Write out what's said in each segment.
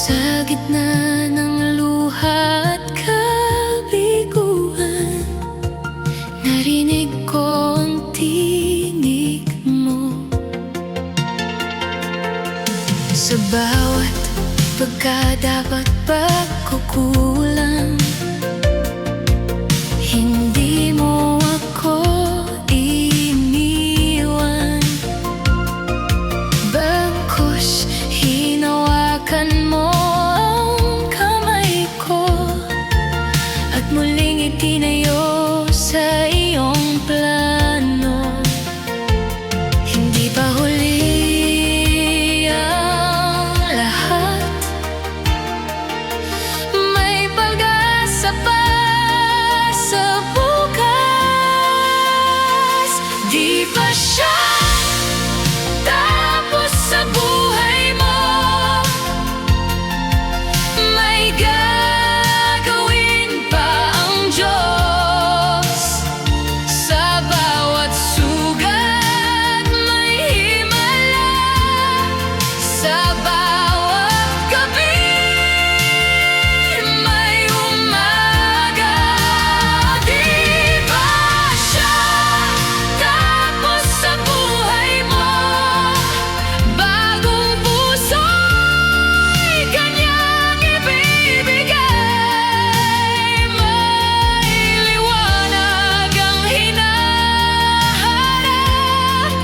Sa gitna ng luha at kabiguan, narinig ko ang tinig mo. Sa bawat pagkadapat pagkukulang, hindi mo ako iniwan. Bagkus hinawakan mo ang kamay ko at muling itinayo sa iyong plano. Hindi pa huli ang lahat, may pag-asa pa sa bukas. Di pa siya tapos sa buhay mo, may gagawin pa ang Diyos. Sa bawat sugat may himala, sa bawat gabi may umaga. Di ba siya tapos sa buhay mo? Bagong puso'y kanyang ibibigay. May liwanag ang hinaharap,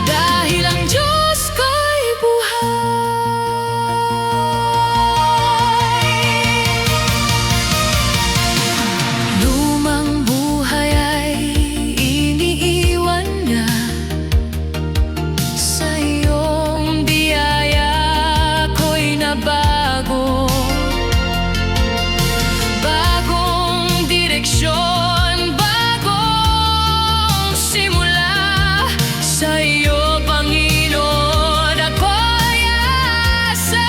dahil ang Diyos ko'y buhay. Lumang buhay ay iniiwan niya, sa iyong biyaya ko'y nabago. Bagong direksyon, bagong simula, sa iyo, Panginoon, ako'y asa.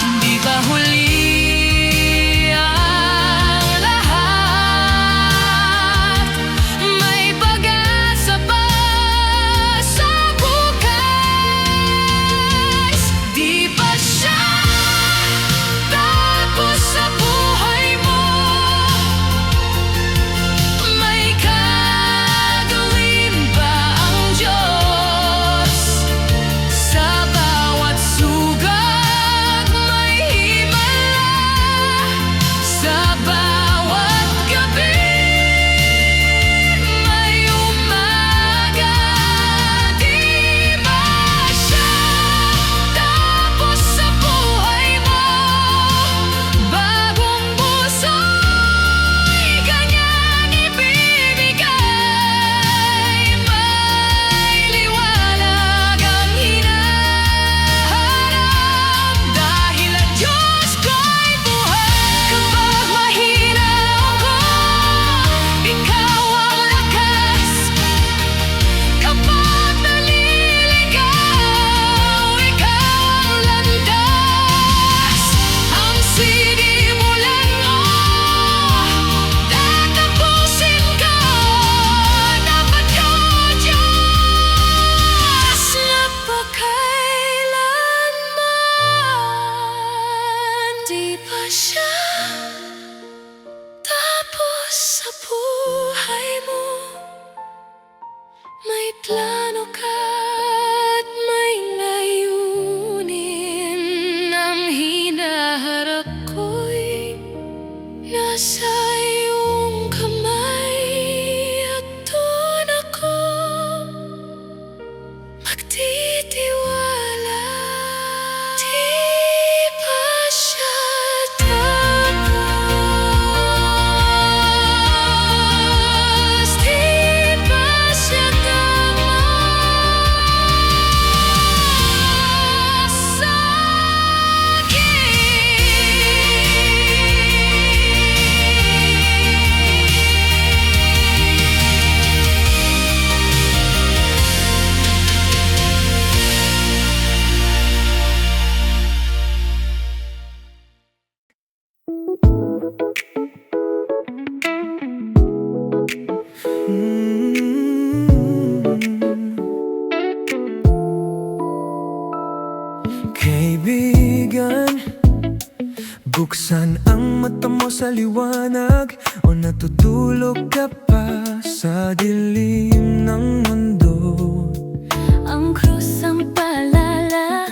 Hindi pa huli ang lahat, may pag-asa pa sa bukas. Di pa siya tapos sa buhay mo, may gagawin pa ang Diyos. Sa bawat sugat may himala, sa bawat gabi may umaga. Di ba siya tapos sa buhay mo? Bagong puso'y kanyang ibibigay. May liwanag ang hinaharap, dahil ang Diyos ko'y buhay. Kapag mahina ako, ikaw ang lakas. Kapag naliligaw, ikaw ang landas. Ang sinimulan mo, tatapusin ko. Dapat ko, Diyos, napakailanman. Di pa siya tapos sa buhay mo, may plano ka at may layunin. Ang hinaharap ko'y nasa iyong kamay, at doon ako magtitiwala. Di pa siya tapos, di pa siya tapos sa Kaibigan, Buksan ang mata mo sa liwanag, o natutulog ka pa sa dilim ng mundo. Ang krus ang paalala,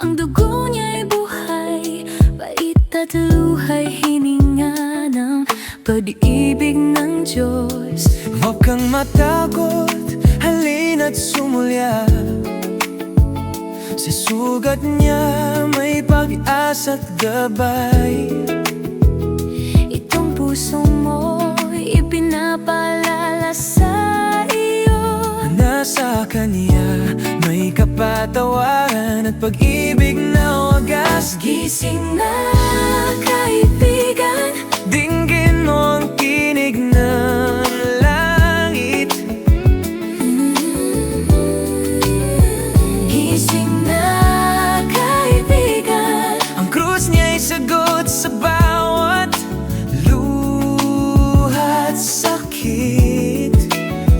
ang dugo niya'y buhay, bait at luhay, hininga ng pag-ibig ng Diyos. Huwag kang matakot, halina't sumulyap. Sa sugat niya may pag-asa't gabay. Itong puso mo'y ipinapaalala sa iyo. Nasa kanya may kapatawaran at pag-ibig na wagas. Gising na, kaibigan, Dinggin mo ang tinig ng langit. gising na, kaibigan, Ang krus niya'y sagot sa bawat luha't sakit.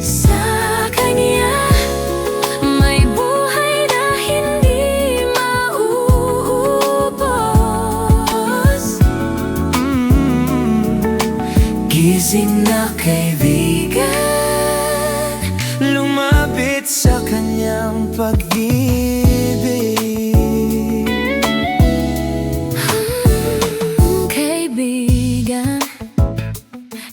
sa kanya may buhay na hindi mauubos. Gising na kaibigan, lumapit sa kanyang pag-ibig. Kaibigan,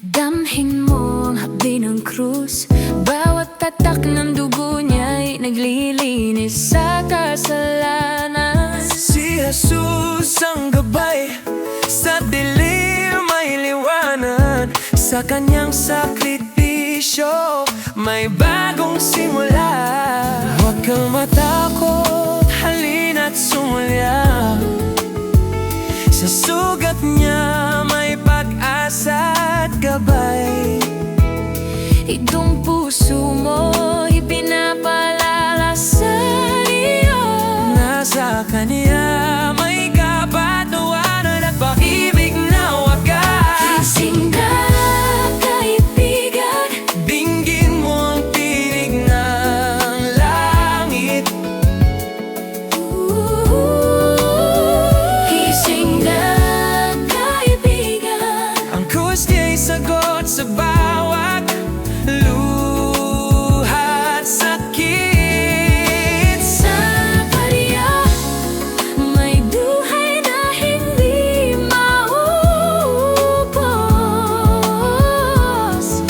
damhin mo ang hapdi ng krus. Bawat tatak ng dugo niya'y naglilinis sa kasalanan. Si Jesus ang gabay, sa dilim may liwanag. Sa kanyang sakripisyo may bagong simula. Huwag kang matakot, halina't sumulyap. Sa sugat niya may pag-asa at gabay. Itong puso mo ipinapaalala sa iyo. Nasa kanya may kapatawaran at pag-ibig na wagas. Gising na, kaibigan, Dinggin mo ang tinig ng langit. gising na, kaibigan, Ang krus niya'y sagot sa bawat luha't sakit. sa kanya may buhay na hindi mauubos.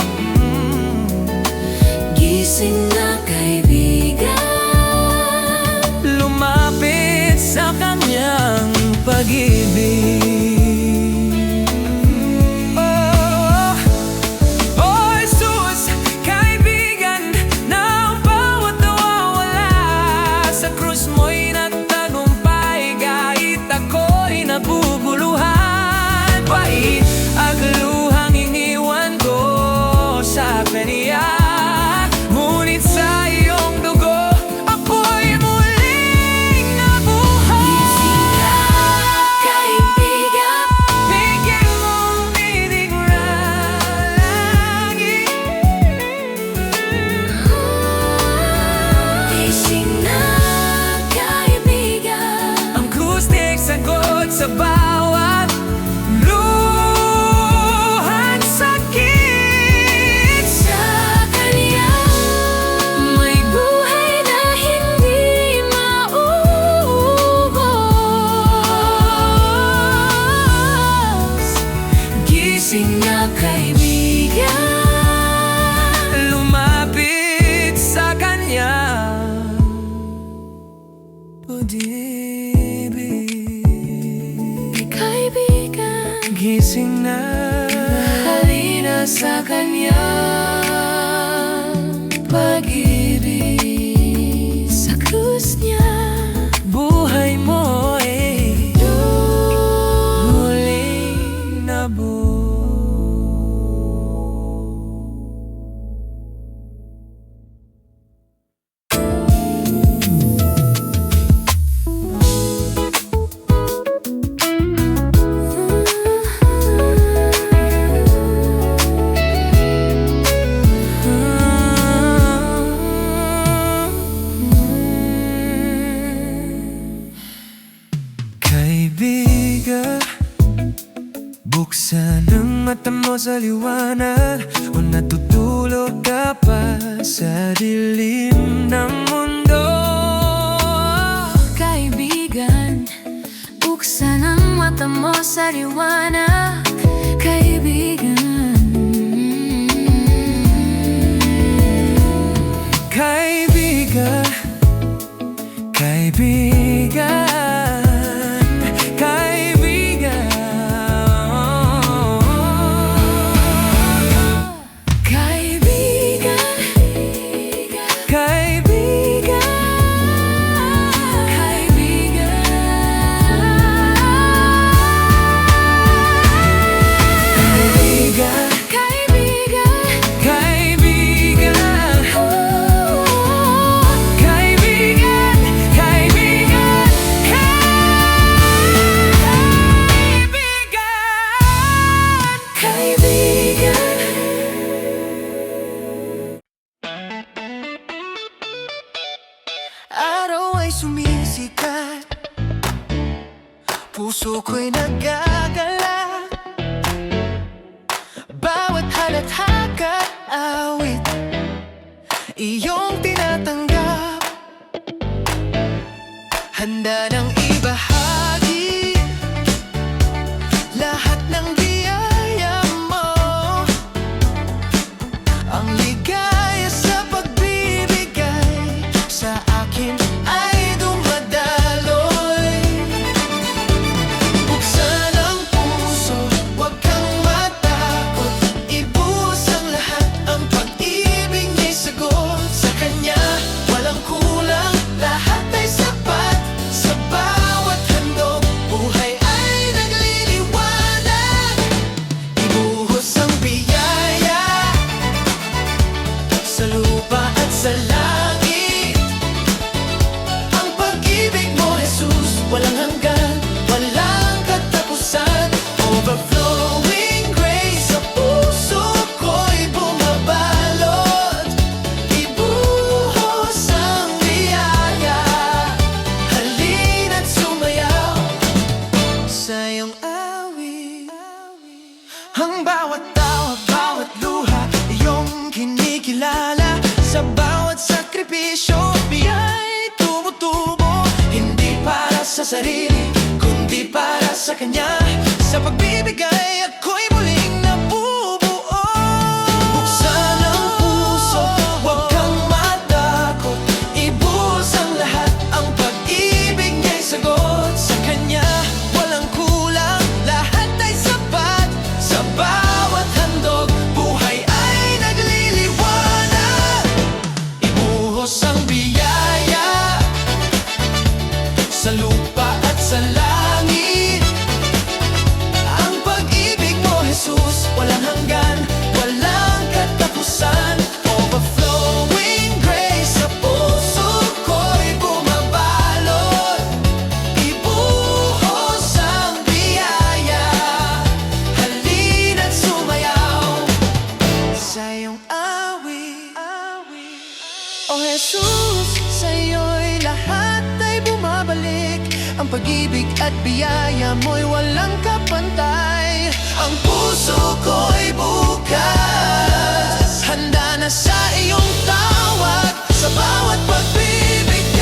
Gising na, kaibigan, Lumapit sa kanyang pag-ibig. Oh, oh Jesus, kaibigan, na ang bawat nawawala sa krus mo'y nagtagumpay. Kahit ako'y nabubuluhan, pait ang luhang iniwan ko sa kanya. Ngunit sa iyong dugo ako'y muling nabuhay. kaibigan, Bigyan mong tinig na langit. gising na, kaibigan, Ang krus niya'y sagot sa bawat luha't sakit. sa kanya may buhay na hindi mauubos. Gising na, kaibigan, Lumapit sa kanya pag-ibig. kaibigan, Gising na, halina sa kanya pag-ibig. Sa krus niya buhay mo'y muling nabuo. Buksan ang mata mo sa liwanag, o natutulog ka pa sa dilim ng mundo. Kaibigan, buksan ang mata mo sa liwanag. Kaibigan, kaibigan, kaibigan, araw ay sumisikat, puso ko'y nagagala. Bawat halatha't awit, iyong tinatanggap. Handa nang ibahagi lahat ng biyaya mo. Ang ligaya sa pagbibigay sa akin ay dumadaloy. Buksan ang puso, huwag kang matakot. Ibuhos ang lahat, ang pag-ibig niya'y sagot. Sa kanya walang kulang, lahat ay sapat. Sa bawat handog, buhay ay nagliliwanag. Ibuhos ang biyaya sa lupa at sa langit. Ang pag-ibig mo, Jesus, walang hanggan, walang katapusan. Overflowing grace sa puso ko'y bumabalot. Ibuhos ang biyaya, halina't sumayaw sa iyong awit. Ang bawat tawa, bawat luha, iyong kinikilala. Sa bawat sakripisyo, biya'y tumutubo. Hindi para sa sarili, kundi para sa kanya. Sa pagbibigay, ako'y muling nabubuo. Buksan ang puso, huwag kang matakot. Ibuhos ang lahat, ang pag-ibig niya'y sagot. Sa kanya walang kulang, lahat ay sapat. Sa bawat handog, buhay ay nagliliwanag. Ibuhos ang biyaya sa lupa at sa langit. Ang pag-ibig mo, Jesus, walang hanggan, walang katapusan. Overflowing grace sa puso ko'y bumabalot. Ibuhos ang biyaya, halina't sumayaw sa iyong awit. O Jesus, sa'yo'y lahat ay bumabalik. Ang pag-ibig at biyaya mo'y walang kapantay. Ang puso ko'y bukas, handa na sa iyong tawag. Sa bawat pagbibigay,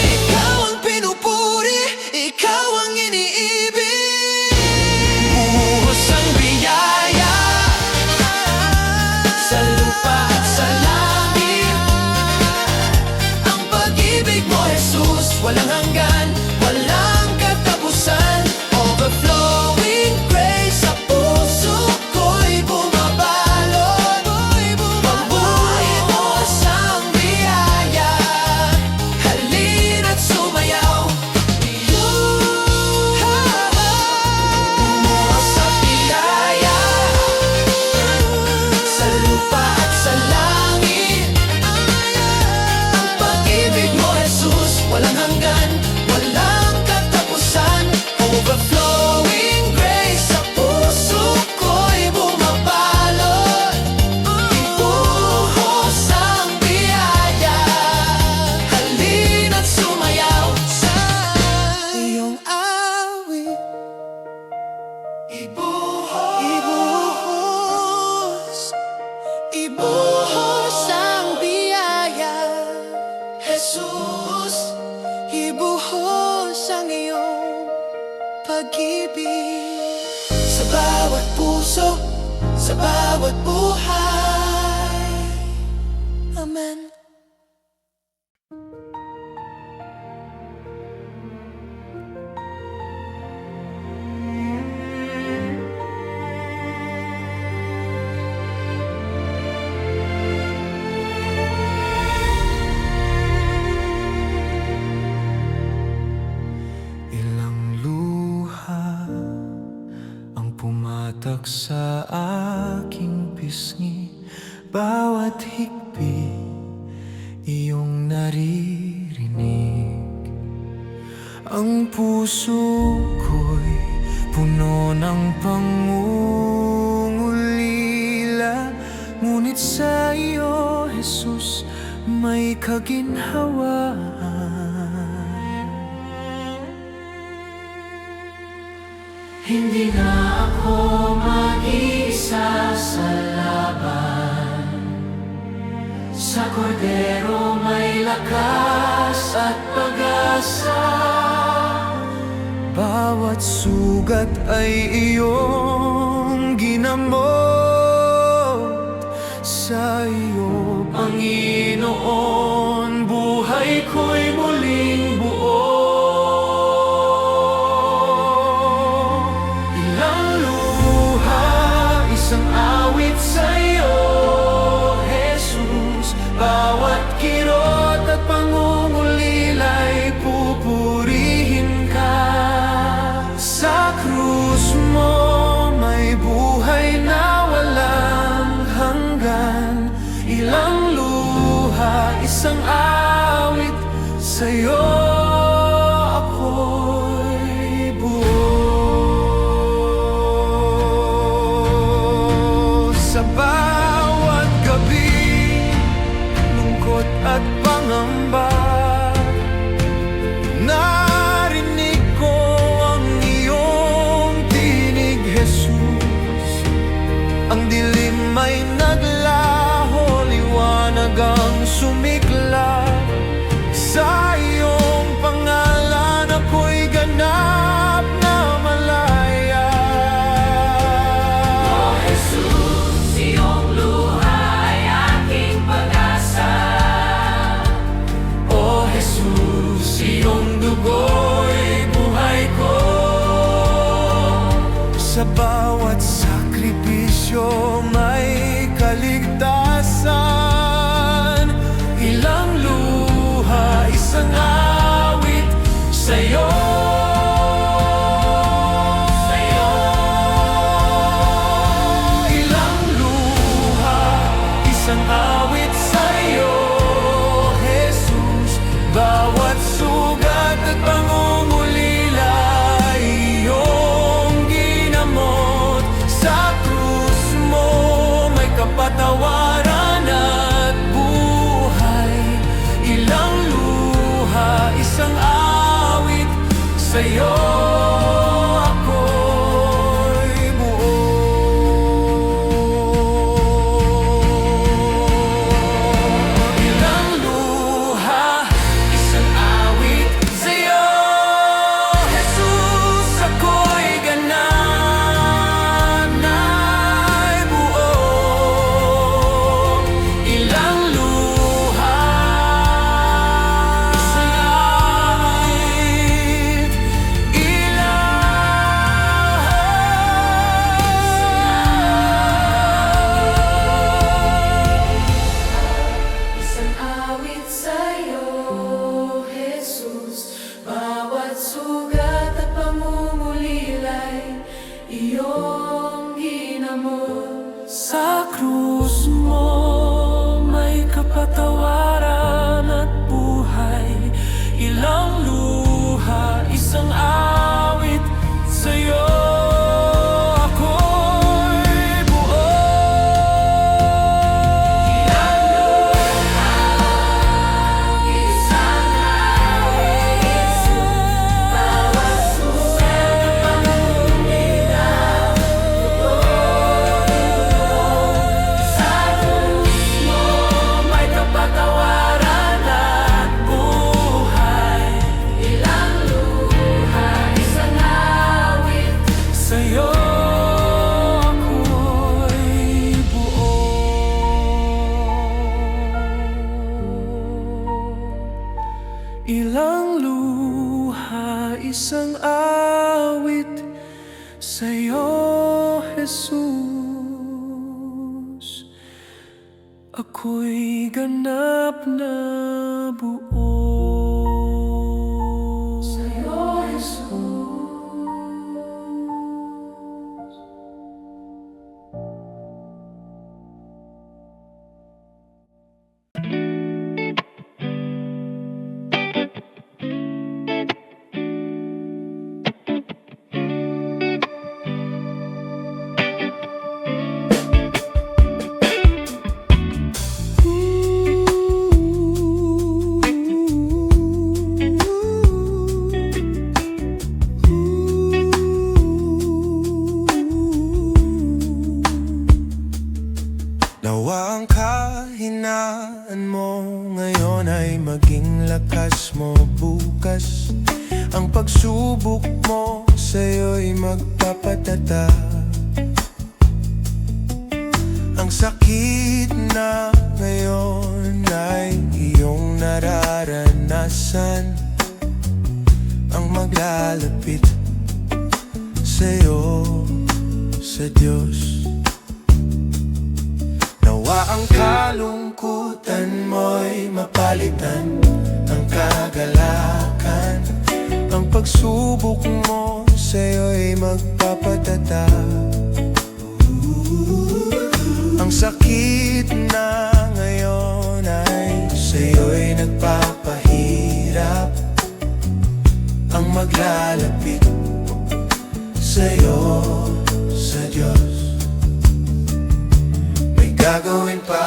ikaw ang pinupuri, ikaw ang iniibig. Buhos ang biyaya sa lupa at sa langit. Ang pag-ibig mo, Jesus, walang hanggan, walang katapusan. Overflowing grace sa puso ko'y bumabalot. Pagbuhos ang biyaya, halina't sumayaw. Bumuhos ang biyaya sa lupa at sa langit. Ang pag-ibig mo, Jesus, walang hanggan, walang katapusan. pag-ibig. Sa bawat puso, sa bawat buhay. Amen. Ilang luha ang pumatak sa aking pisngi, bawat higpi iyong naririnig. Ang puso ko'y puno ng pangungulila, ngunit sa iyo, Jesus, may kaginhawaan. Hindi na ako mag-iisa sa laban. Sa kordero may lakas at pag-asa. Bawat sugat ay iyong ginamot. Sa iyo, Panginoon, buhay ko'y muling buo. Ilang luha, isang awit sa'yo, Jesus. Bawat kirot at pangungulila'y pupurihin ka. Sa krus mo may buhay na walang hanggan. Ilang luha, isang awit, sa'yo ako'y buo. Sa bawat gabi, lungkot at pangamba, narinig ko ang iyong tinig, Jesus. Ang dilim ay naglaho, liwanag ang sumiklab. Sa iyong pangalan ako'y ganap na malaya. Oh Jesus, iyong luha ay aking pag-asa. O Jesus, iyong dugo'y buhay ko. Sa bawat sakripisyo may kaligtasan. Ilang luha, isang awit, sa'yo. Ilang luha, isang awit sa'yo, Jesus. Bawat sugat at pangungulila iyong ginamot. Sa krus mo may kapatawaran at buhay. Ilang luha, isang awit, sa'yo ako'y buo. Ilang luha, isang awit, sa'yo, Jesus, ako'y ganap na'y buo. Ilang luha, isang awit, Isang awit sa'yo, Jesus. Bawat sugat at pangungulila'y iyong ginamot. sa krus mo may kapatawaran at buhay. Ilang luha, isang awit, sa'yo ako'y buo. Isang awit, bawat sugat at pangungulila'y sa krus mo may kapatawaran at buhay. Ilang luha, walang luha, isang awit sa'yo, Jesus. Ako'y ganap na buo sa'yo, Jesus. Nawa ang kahinaan mo ngayon ay maging lakas mo bukas. Ang pagsubok mo sa'yo'y magpapatatag. Ang sakit na ngayon ay iyong nararanasan. Ang maglalapit sa'yo, sa Diyos. Nawa ang kalungkutan mo'y mapalitan ng kagalakan. Ang pagsubok mo sa'yo'y magpapatatag. Ang sakit na ngayon ay sa'yo'y nagpapahirap. Ang maglalapit sa'yo, sa Diyos. Gagawin pa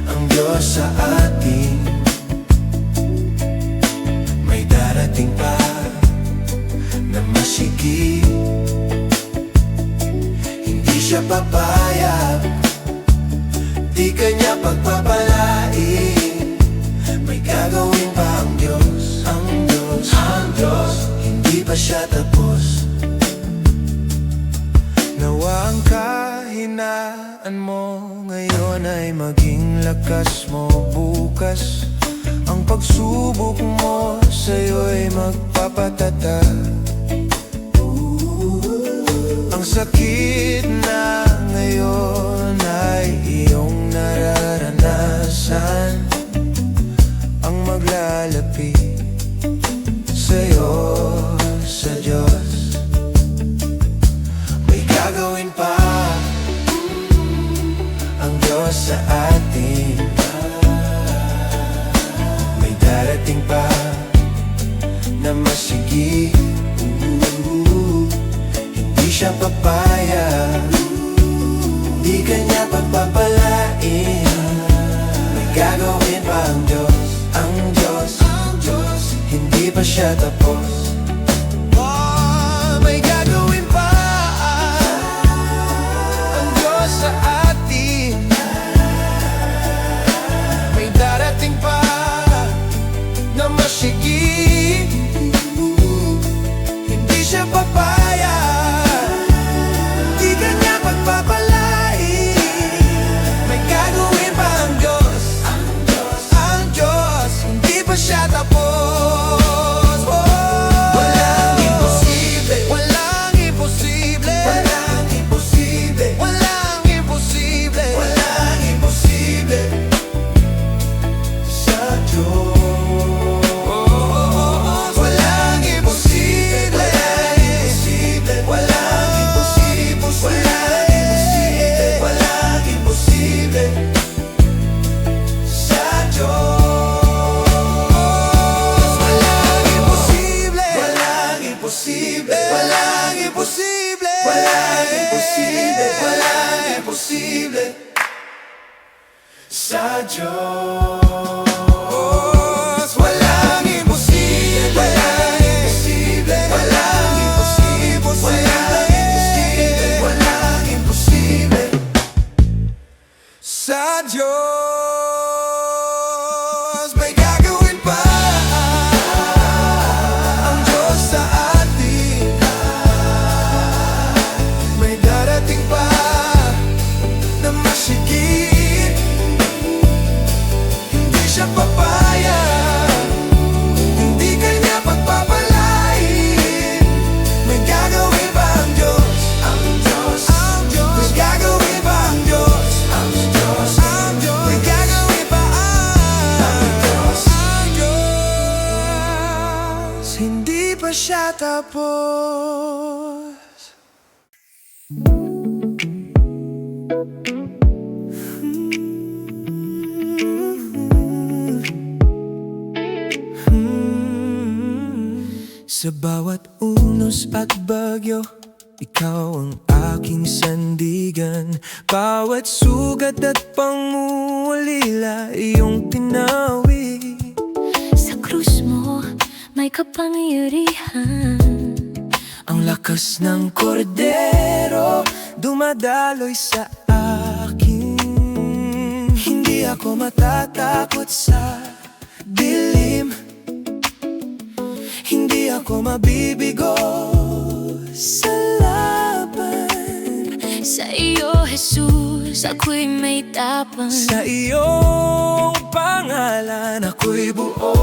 ang Diyos sa atin. May darating pa na masigit. Hindi siya papayag, di kanya pagpapalain. May gagawin pa ang Diyos, ang Diyos, ang Diyos. Hindi pa siya tapos. Nawa ang kahinaan mo ngayon ay maging lakas mo bukas. Ang pagsubok mo sa'yo'y magpapatatag. Ang sakit na ngayon ay iyong nararanasan. Ang maglalapit sa'yo, sa Diyos. Gagawin pa ang Diyos sa atin. May darating pa na masigit. Hindi siya papayag, di kanya pagpapalain. May gagawin pa ang Diyos, ang Diyos, ang Diyos. Hindi pa siya tapos. May gagawin pa sa atin. May darating pa na masigit. Hindi siya papayag, di kanya pagpapalain. May gagawin pa ang Diyos, ang Diyos, ang Diyos. Hindi pa siya tapos. Oh. pa siya tapos. Sa bawat unos at bagyo, ikaw ang aking sandigan. Bawat sugat at pangulila, iyong pinawi. Sa krus mo, may kapangyarihan. Ang lakas ng kordero, dumadaloy sa akin. Hindi ako matatakot sa dilim. Hindi ako mabibigo sa laban. Sa iyo, Jesus, ako'y may tapang. Sa iyong pangalan ako'y buo.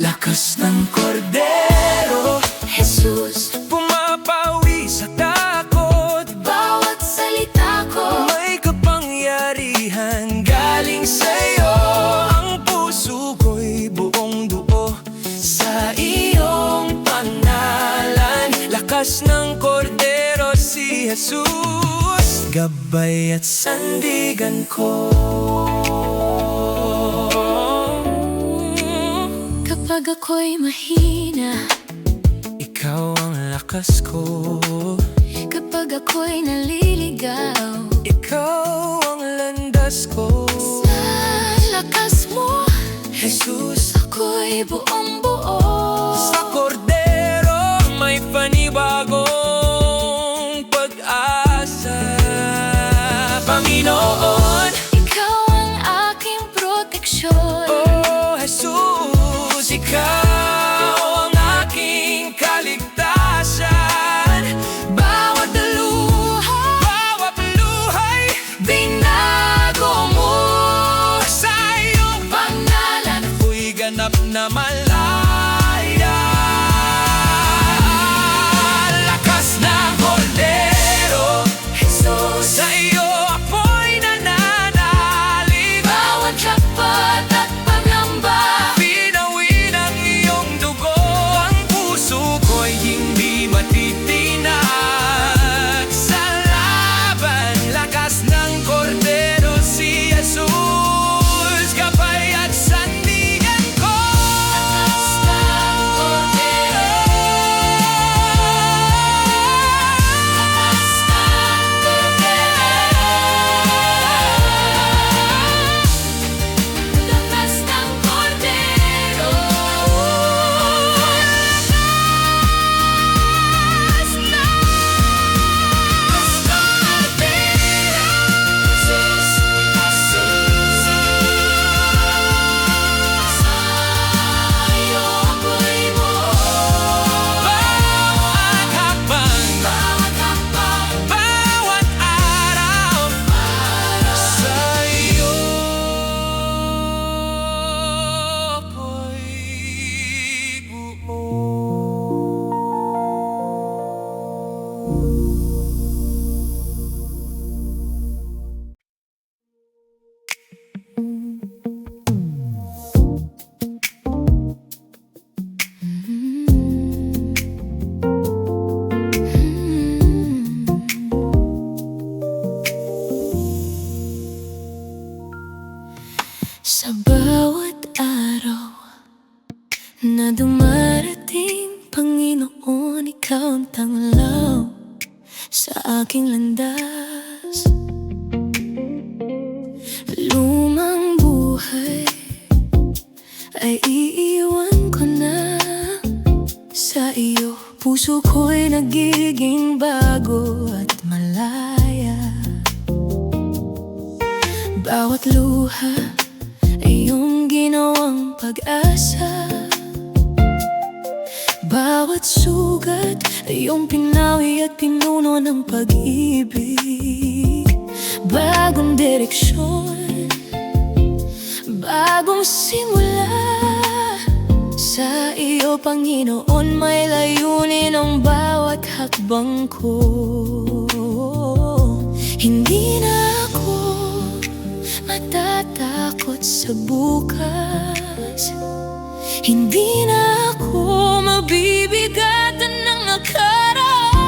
Lakas ng kordero, Jesus, pumapawi sa takot. bawat salita ko, May kapangyarihan galing sa'yo. Ang puso ko'y buong buo sa iyong pangalan. Lakas ng kordero si Jesus, gabay at sandigan ko. kapag ako'y mahina, Ikaw ang lakas ko. kapag ako'y naliligaw, Ikaw ang landas ko. sa lakas mo, Jesus, ako'y buong buo. sa kordero may panibagong pag-asa. Panginoon, Ikaw ang aking proteksyon. oh Jesus, ikaw ang aking kaligtasan. Bawat luhay, binago mo. Sa iyong pangalan ako'y ganap na malaya. Lakas ng kordero, Jesus, sa iyo ako'y nananalig. bawat lapat at paglamba, Pinawi ng iyong dugo. Ang puso ko'y hindi matitinag sa laban. Lakas ng kordero si Jesus, gabay at sandigan ko. lakas ng kordero. Sa'yo ako'y buo. Bawat hakbang, Bawat hakbang, bawat araw, sa iyo ako'y buo. Sa bawat araw na dumarating, Panginoon, ikaw ang tanglaw sa aking landas. Lumang buhay ay iiwan ko na. Sa iyo, puso ko'y nagiging bago at malaya. Bawat luha ay iyong ginawang pag-asa. Bawat sugat ay iyong pinawi at pinuno ng pag-ibig. Bagong direksyon, bagong simula. Sa iyo, Panginoon, may layunin ang bawat hakbang ko. Hindi na ako matatakot sa bukas. Hindi na ako mabibigatan ng nakaraan.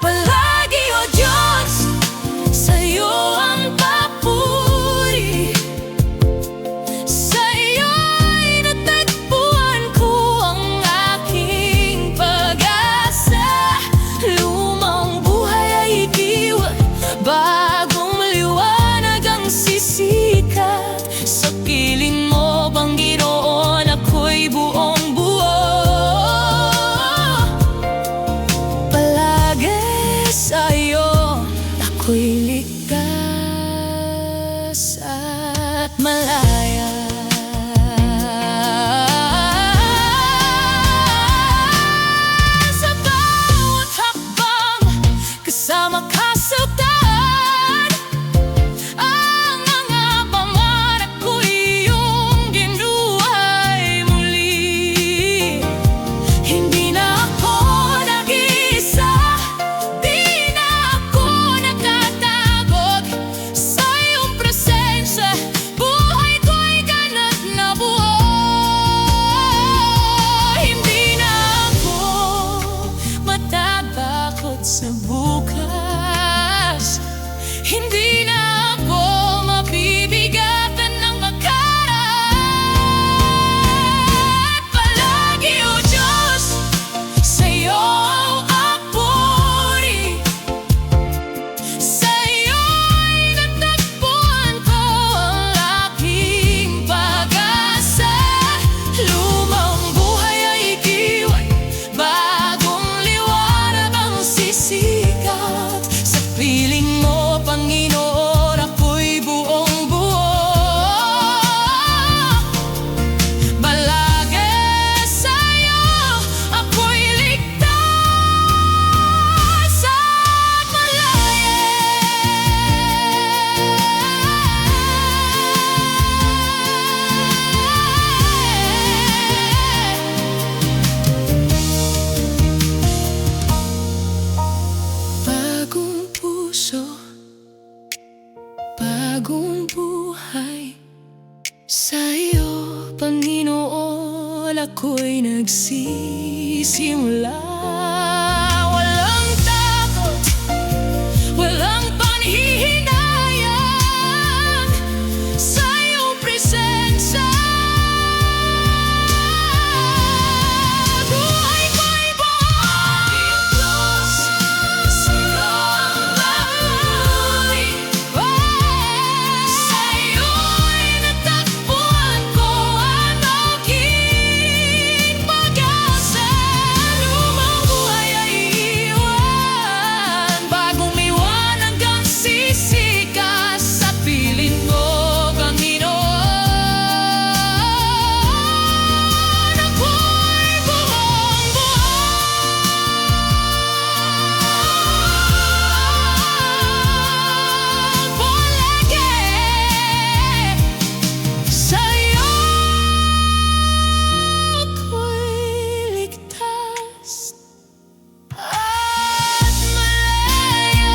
Palagi, O Diyos, sa'yo ang papuri. Sa iyo'y natagpuan ko ang aking pag-asa. Lumang buhay ay ikiwan, bagong maliwanag ang sisikat. Sa piling mo, Panginoon, ako'y buong buo. Palagi sa'yo ako'y ligtas at malaya. Sa bawat hakbang, kasama ka sa daan. Ang mga pangarap ko'y iyong ginuhay muli. Hindi na ako nag-iisa, di na ako nakatagog. Sa iyong presensya, buhay ko'y ganap na buo. Hindi na ako matatakot sa bukas. Hindi na ako mabibigatan ng nakaraan. Palagi, O Diyos, sa'yo ang papuri. Sa iyo'y natagpuan ko ang aking pag-asa. Lumang buhay ay ikiwan, bagong liwanag ang sisikat. Sa piling mo, Panginoon, ako'y buong buo. Palagi sa'yo ako'y ligtas at malaya. Bagong puso, bagong buhay. Sa iyo, Panginoon, ako'y nagsisimula. Walang takot, walang panhihinayang. Sa iyong presensya, buhay ko'y buo. Sa iyo ang papuri. Sa iyo'y natagpuan ko ang aking pag-asa. Lumang buhay ay iwan, bagong liwanag ang sisikat. Sa piling mo, Panginoon, ako'y buong buo. Palagi sa'yo ako'y ligtas at malaya.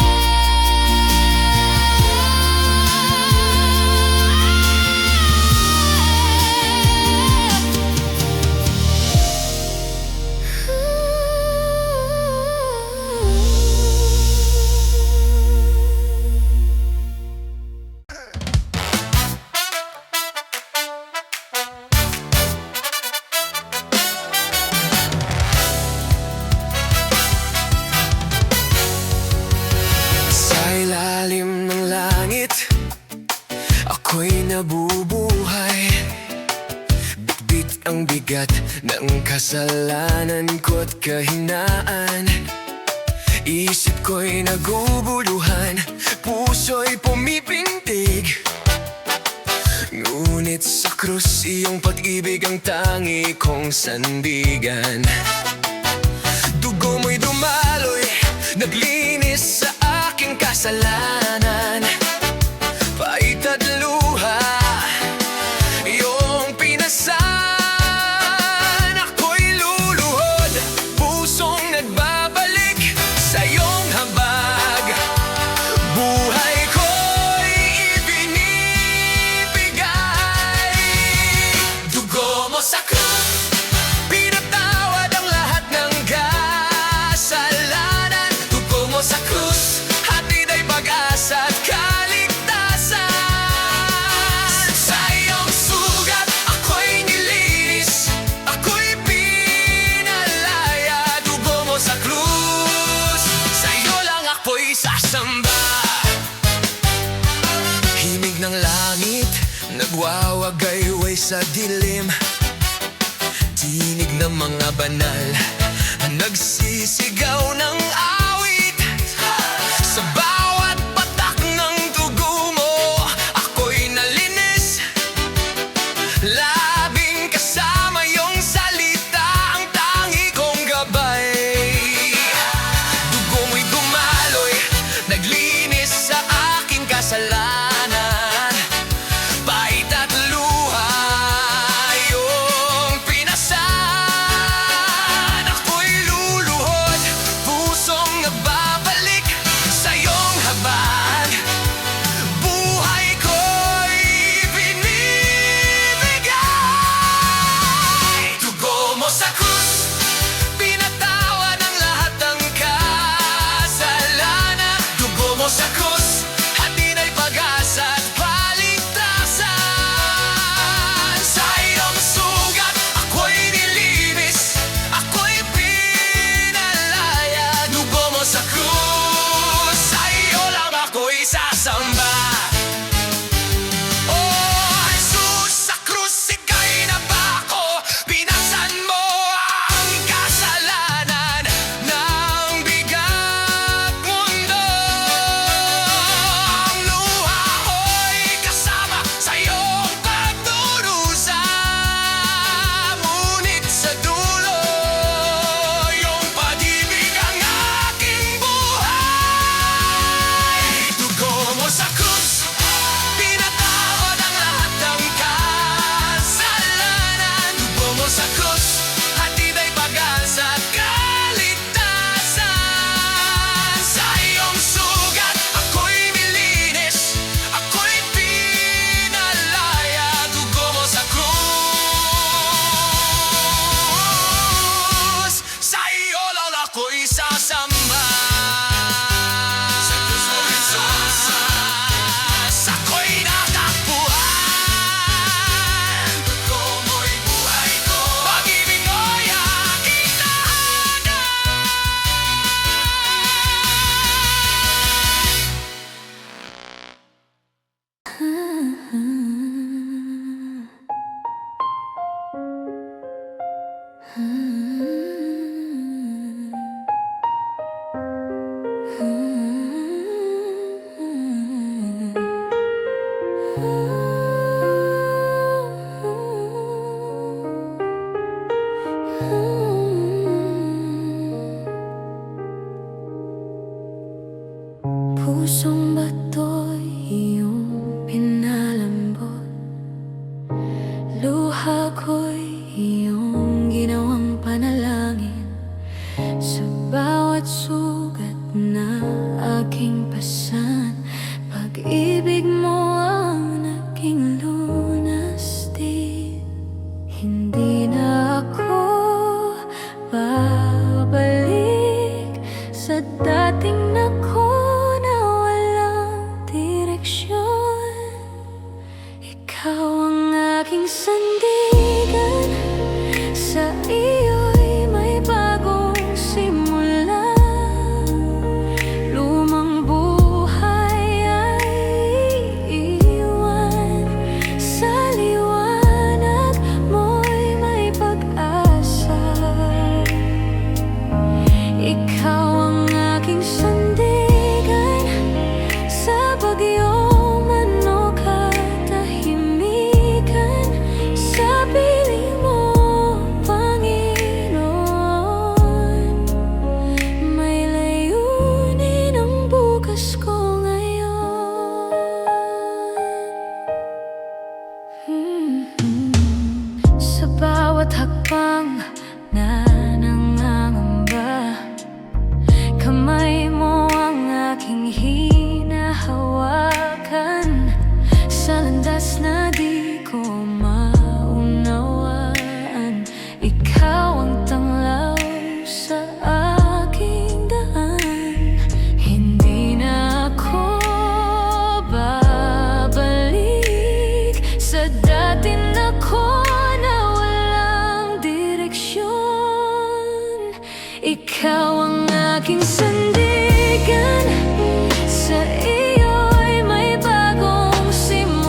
Sa ilalim ng langit, ako'y nabubuhay. Bitbit ang bigat ng kasalanan ko't kahinaan. Isip ko'y naguguluhan, puso'y pumipintig. Ngunit sa krus, iyong pag-ibig ang tangi kong sandigan. Dugo mo'y dumaloy, naglinis sa aking kasalanan. Pait at luha, iyong pinasan. Ako'y luluhod, pusong nagbabalik sa iyong habag. Buhay ko'y ibinibigay. ng langit, nagwawagayway sa dilim. Tinig ng mga banal, nagsisigaw ng awit. Sa bawat patak ng dugo mo, ako'y nalinis. Labing kasama yung salita, ang tangi kong gabay. Dugo mo'y dumaloy, naglinis sa aking kasalanan. Pait at luha yung pinasan. Ako'y luluhod, pusong nagbabalik sa iyong habag. Buhay ko'y binibigay. Dugo mo sa krus, pinatawad ang lahat ng kasalanan. Dugo mo sa krus, hatid ay pag-asa at paligtasan. Sa iyong sugat, ako'y nilinis, ako'y pinalaya. Dugo mo sa krus, sa iyo lang ako'y sasamba. Oh, Jesus, sa krus ika'y nabako. Pinagsan mo ang kasalanan ng bigat mundo. Ang luha ko'y kasama sa iyong pagdurusa. Ngunit sa dulo, iyong pag-ibig ang aking buhay. Dugo mo sa krus, pinatawad ang lahat ng kasalanan. Dugo mo sa krus, hatid ay pag-asa at kaligtasan. Sa iyong sugat, ako'y nilinis, ako'y pinalaya. Dugo mo sa krus, sa iyo lang ako'y sasamba. Sa krus mo, Jesus, ako'y natakbuhan. Dugo mo'y buhay ko, pag-ibig mo'y aking tahanan. Pusong bato'y iyong pinalambot, luha ko'y iyong ginawang panalangin. Sa bawat sugat na aking pasan, pag-ibig mo ang naging lunas din. Hindi na ako babalik sa dating nako na walang direksyon. Ikaw ang aking sandigan, sa iyo'y may bagong simula. Lumang buhay ay iiwan, sa liwanag mo'y may pag-asa. Ikaw ang aking sandigan, sa bagyo man o katahimikan. Sa piling mo, Panginoon, may layunin ang bukas ko ngayon. Sa bawat hakbang na nangangamba, kamay mo ang aking hinahawakan. Sa landas na di ko maunawaan, ikaw ang tanglaw sa aking daan. Hindi na ako babalik sa dati nako na walang direksyon. Ikaw ang aking sandigan, sa iyo'y may bagong simula.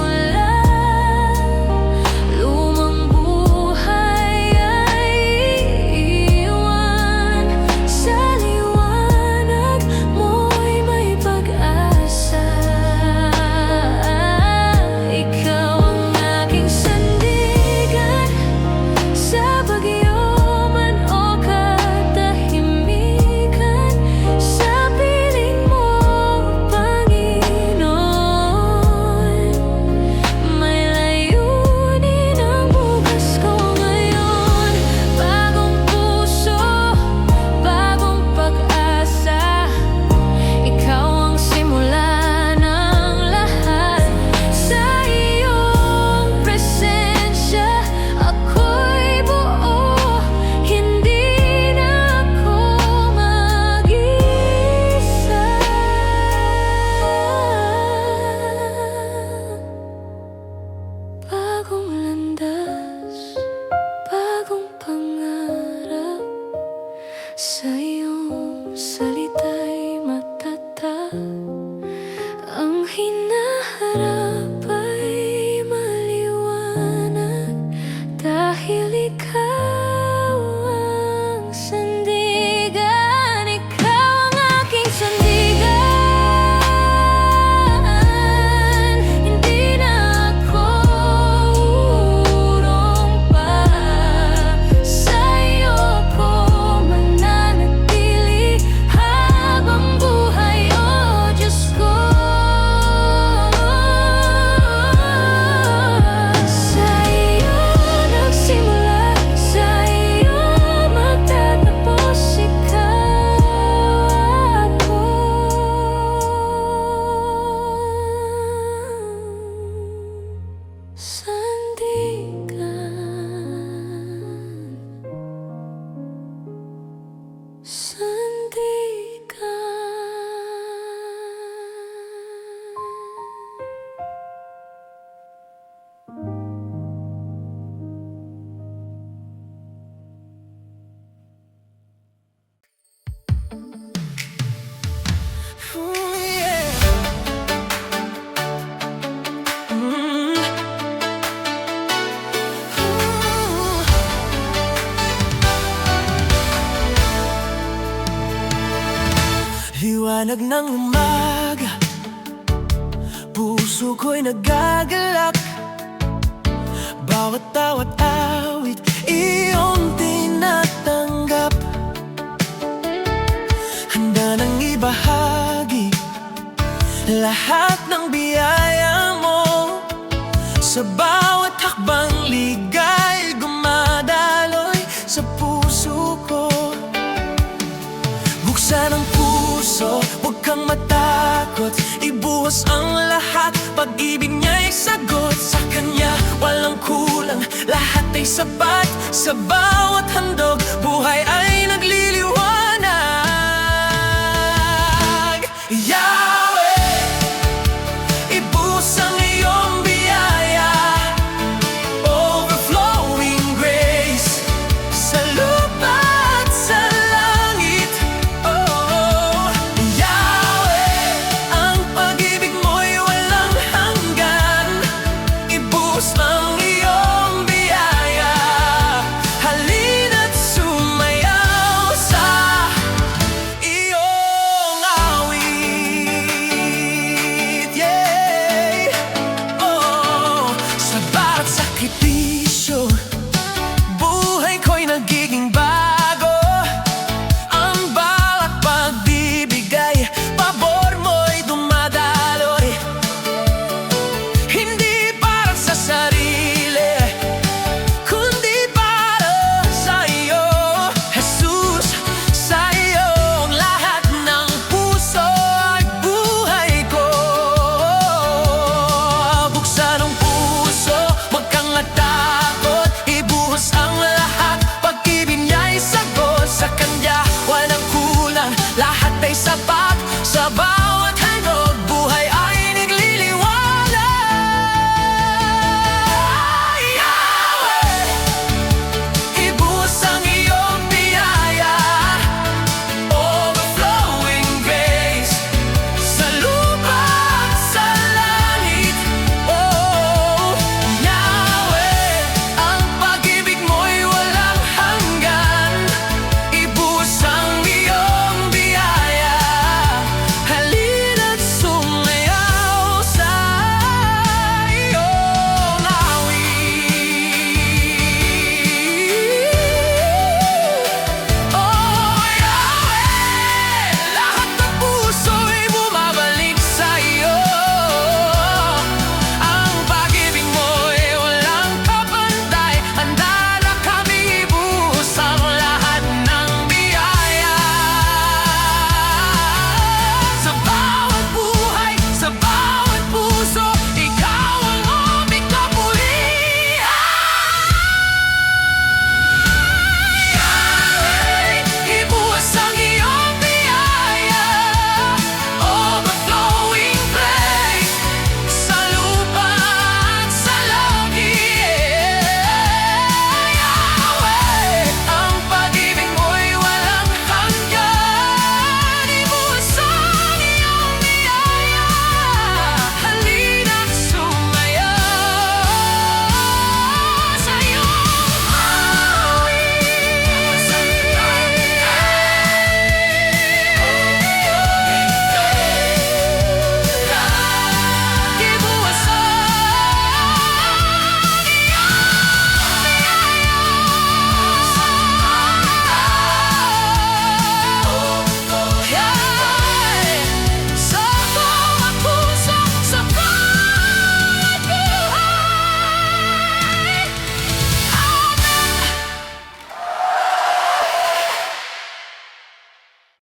Liwanag ng umaga, puso ko'y nagagalak. Bawat tawat awit, iyong tinatanggap. Handa nang ibahagi lahat ng biyaya mo. Sa bawat hakbang ligay, gumadaloy sa puso ko. Buksan ang puso, huwag kang matakot. Ibuhos ang lahat, pag-ibig niya'y sagot. Sa kanya walang kulang, lahat ay sapat. Sa bawat handog, buhay ay nagliliwanag.